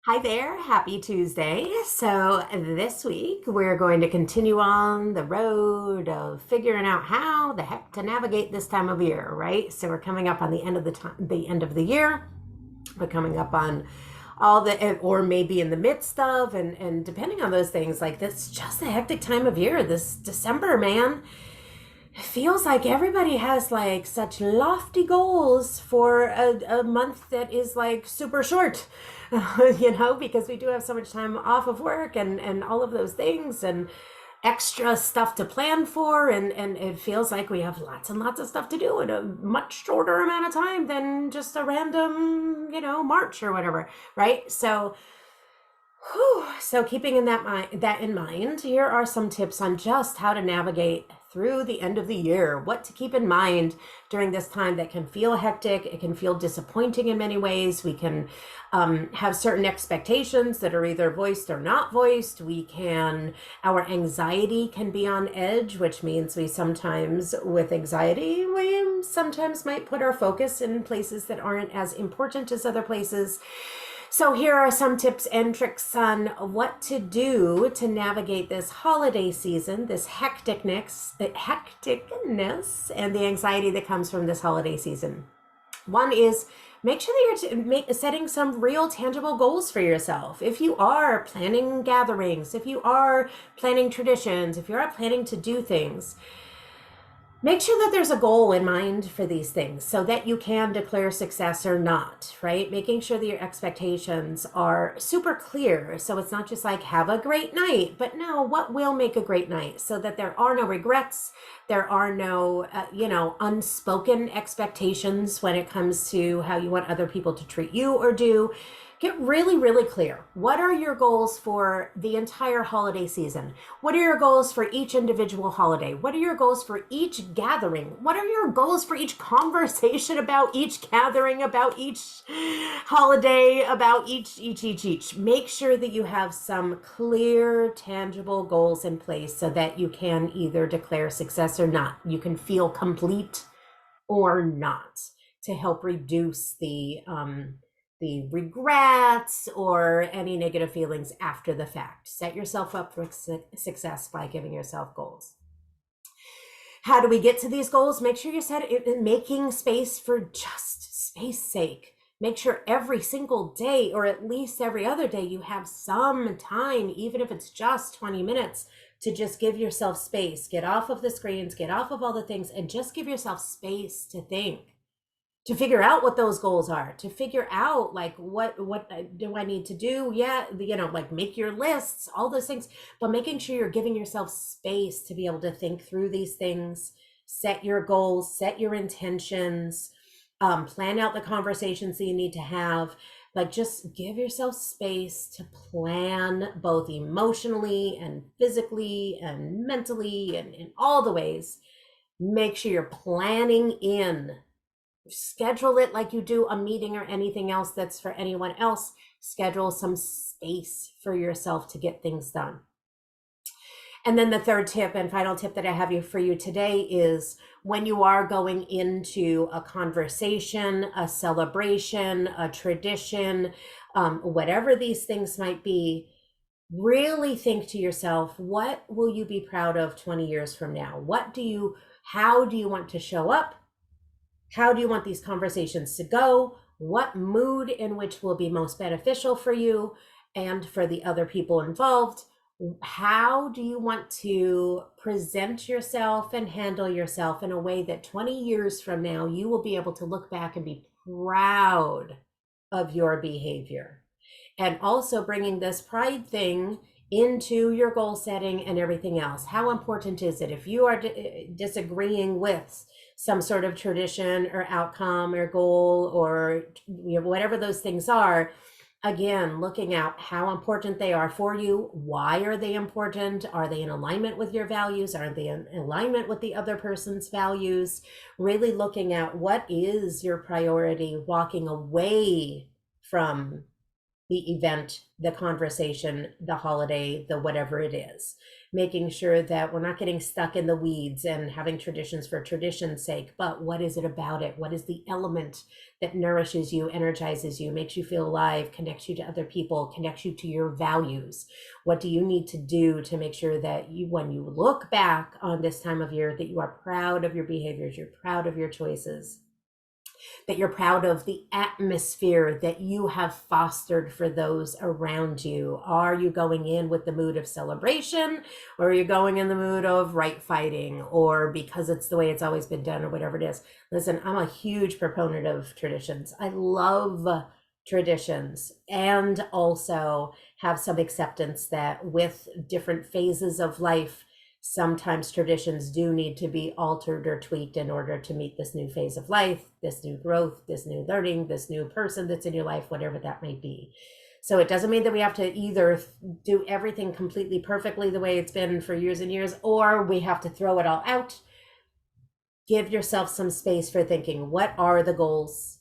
Hi there, happy Tuesday. So, this week we're going to continue on the road of figuring out how the heck to navigate this time of year, right? So, we're coming up on the end of the end of the year. We're coming up on all the, or maybe in the midst of, and depending on those things, like this, just a hectic time of year. This December, man, it feels like everybody has like such lofty goals for a month that is like super short, because we do have so much time off of work and all of those things and extra stuff to plan for. And it feels like we have lots and lots of stuff to do in a much shorter amount of time than just a random, March or whatever, right? So keeping that in mind, here are some tips on just how to navigate through the end of the year, what to keep in mind during this time that can feel hectic. It can feel disappointing in many ways. We can have certain expectations that are either voiced or not voiced. Our anxiety can be on edge, which means with anxiety, we sometimes might put our focus in places that aren't as important as other places. So here are some tips and tricks on what to do to navigate this holiday season, this hecticness, and the anxiety that comes from this holiday season. One is make sure that you're setting some real tangible goals for yourself. If you are planning gatherings, if you are planning traditions, if you are planning to do things, make sure that there's a goal in mind for these things so that you can declare success or not, right? Making sure that your expectations are super clear. So it's not just like, have a great night, but no, what will make a great night so that there are no regrets. There are no, unspoken expectations when it comes to how you want other people to treat you or do. Get really, really clear. What are your goals for the entire holiday season? What are your goals for each individual holiday? What are your goals for each gathering? What are your goals for each conversation about each gathering, about each holiday, about each? Make sure that you have some clear, tangible goals in place so that you can either declare success or not. You can feel complete or not to help reduce the regrets or any negative feelings after the fact. Set yourself up for success by giving yourself goals. How do we get to these goals? Make sure you're making space for just space sake. Make sure every single day, or at least every other day, you have some time, even if it's just 20 minutes, to just give yourself space. Get off of the screens, get off of all the things, and just give yourself space to think, to figure out what those goals are, to figure out like what do I need to do. Yeah, like make your lists, all those things, but making sure you're giving yourself space to be able to think through these things, set your goals, set your intentions, plan out the conversations that you need to have. Like, just give yourself space to plan both emotionally and physically and mentally and in all the ways. Make sure you're planning in, schedule it like you do a meeting or anything else that's for anyone else. Schedule some space for yourself to get things done. And then the third tip and final tip that I have for you today is, when you are going into a conversation, a celebration, a tradition, whatever these things might be, really think to yourself, what will you be proud of 20 years from now? How do you want to show up? How do you want these conversations to go? What mood in which will be most beneficial for you and for the other people involved? How do you want to present yourself and handle yourself in a way that 20 years from now, you will be able to look back and be proud of your behavior? And also bringing this pride thing into your goal setting and everything else. How important is it if you are disagreeing with some sort of tradition or outcome or goal, or whatever those things are? Again, looking at how important they are for you. Why are they important? Are they in alignment with your values? Are they in alignment with the other person's values? Really looking at what is your priority, walking away from the event, the conversation, the holiday, the whatever it is. Making sure that we're not getting stuck in the weeds and having traditions for tradition's sake, but what is it about it? What is the element that nourishes you, energizes you, makes you feel alive, connects you to other people, connects you to your values? What do you need to do to make sure that you, when you look back on this time of year, that you are proud of your behaviors, you're proud of your choices, that you're proud of the atmosphere that you have fostered for those around you? Are you going in with the mood of celebration, or are you going in the mood of right fighting, or because it's the way it's always been done, or whatever it is? Listen, I'm a huge proponent of traditions. I love traditions, and also have some acceptance that with different phases of life, sometimes traditions do need to be altered or tweaked in order to meet this new phase of life, this new growth, this new learning, this new person that's in your life, whatever that may be. So it doesn't mean that we have to either do everything completely perfectly the way it's been for years and years, or we have to throw it all out. Give yourself some space for thinking, what are the goals?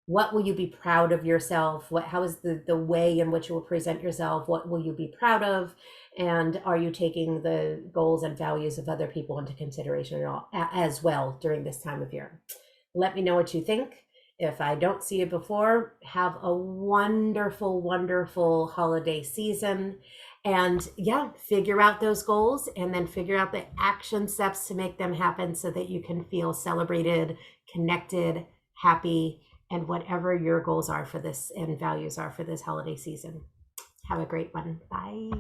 What will you be proud of yourself? How is the way in which you will present yourself? What will you be proud of? And are you taking the goals and values of other people into consideration at all, as well, during this time of year? Let me know what you think. If I don't see you before, have a wonderful, wonderful holiday season. And yeah, figure out those goals and then figure out the action steps to make them happen so that you can feel celebrated, connected, happy, and whatever your goals are for this and values are for this holiday season. Have a great one. Bye.